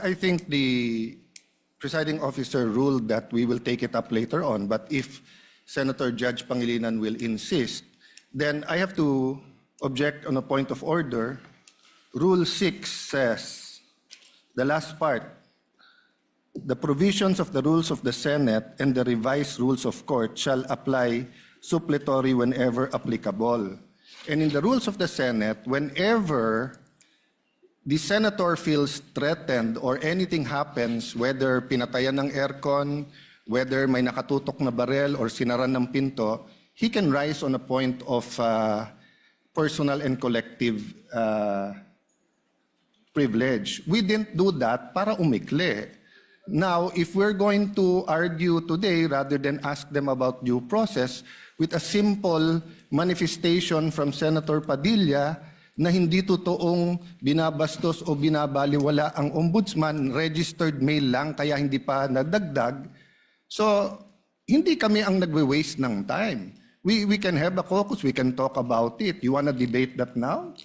I think the presiding officer ruled that we will take it up later on, but if Senator Judge Pangilinan will insist, then I have to object on a point of order. Rule 6 says, the last part, the provisions of the rules of the Senate and the revised rules of court shall apply suppletory whenever applicable. And in the rules of the Senate, whenever the senator feels threatened or anything happens, whether pinatayan ng aircon, whether may nakatutok na barel or sinaran ng pinto, he can rise on a point of personal and collective privilege. We didn't do that para umikli. Now, if we're going to argue today rather than ask them about due process with a simple manifestation from Senator Padilla na hindi totoong binabastos o binabaliwala ang ombudsman, registered mail lang kaya hindi pa nadagdag. So, hindi kami ang nagwe-waste ng time. We can have a caucus, we can talk about it. You wanna debate that now?